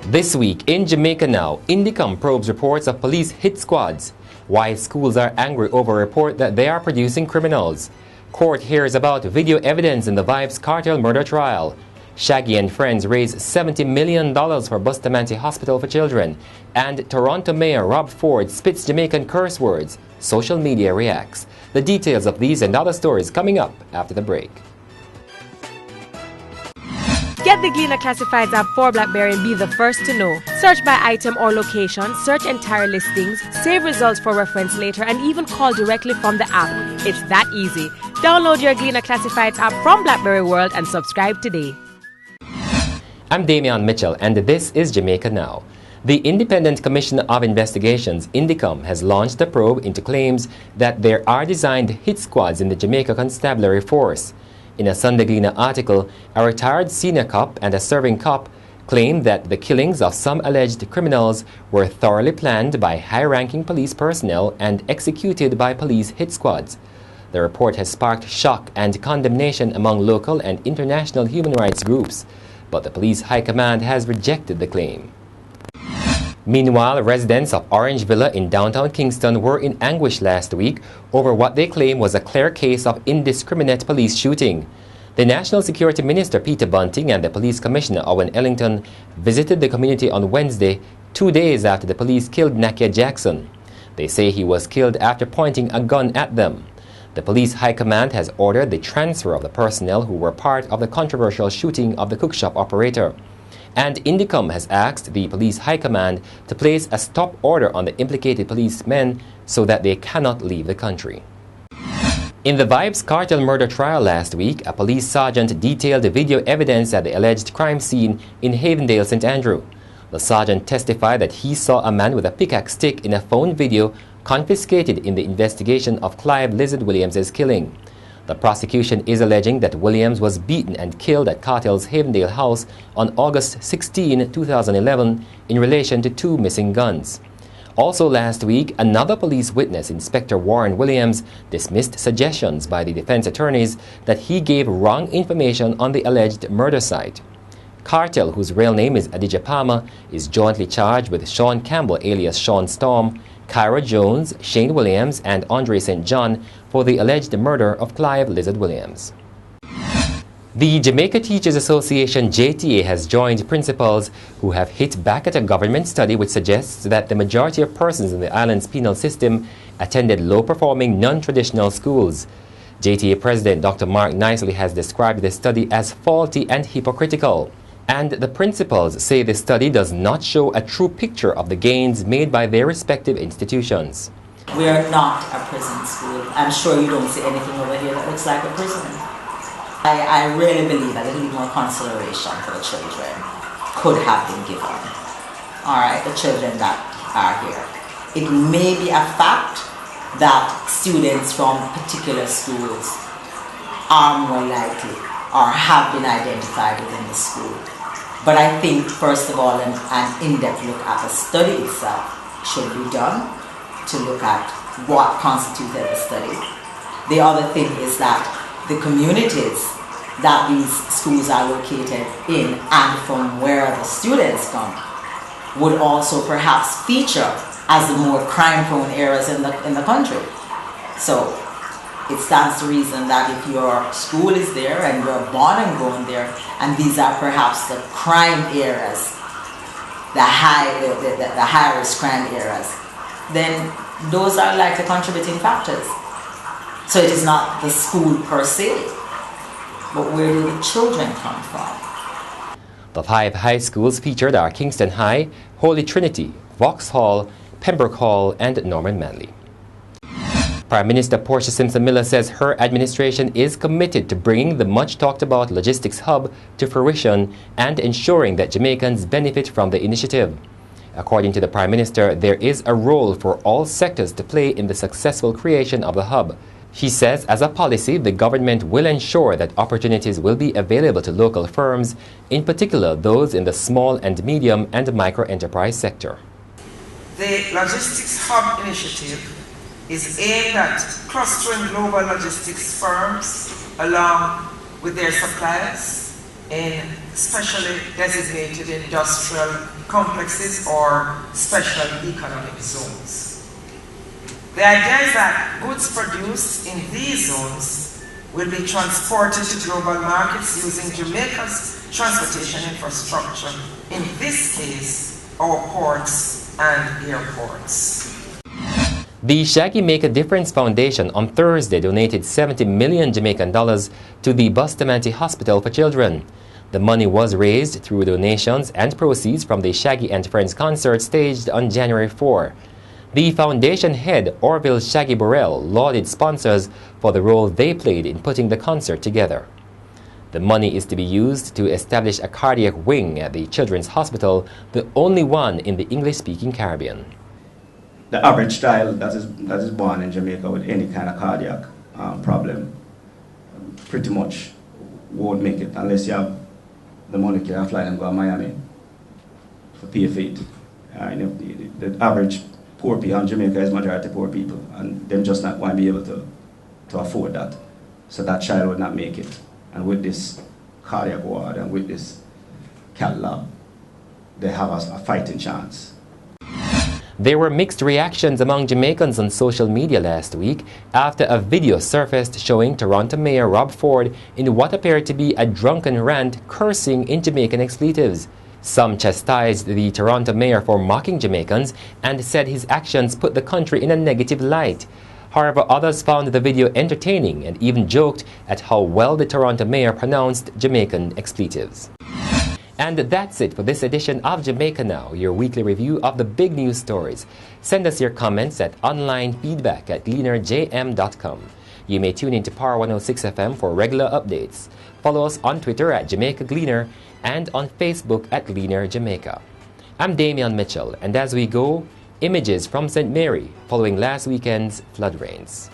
This week in Jamaica Now, INDECOM probes reports of police hit squads. Why schools are angry over a report that they are producing criminals. Court hears about video evidence in the Vybz Kartel murder trial. Shaggy and Friends raise $70 million for Bustamante Hospital for Children. And Toronto Mayor Rob Ford spits Jamaican curse words. Social media reacts. The details of these and other stories coming up after the break. Get the Gleaner Classifieds app for BlackBerry and be the first to know. Search by item or location, search entire listings, save results for reference later, and even call directly from the app. It's that easy. Download your Gleaner Classifieds app from BlackBerry World and subscribe today. I'm Damian Mitchell, and this is Jamaica Now. The Independent Commission of Investigations, INDECOM, has launched a probe into claims that there are designed hit squads in the Jamaica Constabulary Force. In a Sunday Gleaner article, a retired senior cop and a serving cop claimed that the killings of some alleged criminals were thoroughly planned by high-ranking police personnel and executed by police hit squads. The report has sparked shock and condemnation among local and international human rights groups, but the police high command has rejected the claim. Meanwhile, residents of Orange Villa in downtown Kingston were in anguish last week over what they claim was a clear case of indiscriminate police shooting. The National Security Minister Peter Bunting and the Police Commissioner Owen Ellington visited the community on Wednesday, 2 days after the police killed Nakia Jackson. They say he was killed after pointing a gun at them. The police high command has ordered the transfer of the personnel who were part of the controversial shooting of the cookshop operator. And INDECOM has asked the police high command to place a stop order on the implicated policemen so that they cannot leave the country. In the Vybz Kartel murder trial last week, a police sergeant detailed the video evidence at the alleged crime scene in Havendale, St. Andrew. The sergeant testified that he saw a man with a pickaxe stick in a phone video confiscated in the investigation of Clive Lizard Williams' killing. The prosecution is alleging that Williams was beaten and killed at Kartel's Havendale house on August 16, 2011 in relation to 2 missing guns. Also last week, another police witness, Inspector Warren Williams, dismissed suggestions by the defense attorneys that he gave wrong information on the alleged murder site. Kartel, whose real name is Adidja Palmer, is jointly charged with Sean Campbell alias Sean Storm, Kyra Jones, Shane Williams, and Andre St. John for the alleged murder of Clive Lizard Williams. The Jamaica Teachers Association JTA has joined principals who have hit back at a government study which suggests that the majority of persons in the island's penal system attended low-performing non-traditional schools. JTA President Dr. Mark Nicely has described the study as faulty and hypocritical. And the principals say the study does not show a true picture of the gains made by their respective institutions. We are not a prison school. I'm sure you don't see anything over here that looks like a prison. I really believe that a little more consideration for the children could have been given. All right, the children that are here. It may be a fact that students from particular schools are more likely or have been identified within the school. But I think, first of all, an in-depth look at the study itself should be done to look at what constituted the study. The other thing is that the communities that these schools are located in and from where the students come would also perhaps feature as the more crime-prone areas in the country. So it stands to reason that if your school is there and you're born and grown there, and these are perhaps the crime areas, the high-risk crime areas, then those are like the contributing factors. So it is not the school per se, but where do the children come from? The 5 high schools featured are Kingston High, Holy Trinity, Vauxhall, Pembroke Hall, and Norman Manley. Prime Minister Portia Simpson-Miller says her administration is committed to bringing the much-talked-about logistics hub to fruition and ensuring that Jamaicans benefit from the initiative. According to the Prime Minister, there is a role for all sectors to play in the successful creation of the hub. She says, as a policy, the government will ensure that opportunities will be available to local firms, in particular those in the small and medium and micro-enterprise sector. The Logistics Hub initiative is aimed at clustering global logistics firms along with their suppliers in specially designated industrial complexes or special economic zones. The idea is that goods produced in these zones will be transported to global markets using Jamaica's transportation infrastructure, in this case, our ports and airports. The Shaggy Make a Difference Foundation on Thursday donated 70 million Jamaican dollars to the Bustamante Hospital for Children. The money was raised through donations and proceeds from the Shaggy and Friends concert staged on January 4. The foundation head, Orville Shaggy Burrell, lauded sponsors for the role they played in putting the concert together. The money is to be used to establish a cardiac wing at the Children's Hospital, the only one in the English-speaking Caribbean. The average child that is born in Jamaica with any kind of cardiac problem pretty much won't make it unless you have the money to fly and go to Miami for pay for it. The average poor people in Jamaica is majority poor people, and them just not want to be able to afford that. So that child would not make it. And with this cardiac ward and with this cath lab, they have a fighting chance. There were mixed reactions among Jamaicans on social media last week after a video surfaced showing Toronto Mayor Rob Ford in what appeared to be a drunken rant cursing in Jamaican expletives. Some chastised the Toronto mayor for mocking Jamaicans and said his actions put the country in a negative light. However, others found the video entertaining and even joked at how well the Toronto mayor pronounced Jamaican expletives. And that's it for this edition of Jamaica Now, your weekly review of the big news stories. Send us your comments at onlinefeedback@gleanerjm.com. You may tune into Power 106 FM for regular updates. Follow us on Twitter at Jamaica Gleaner and on Facebook at Gleaner Jamaica. I'm Damian Mitchell, and as we go, images from St. Mary following last weekend's flood rains.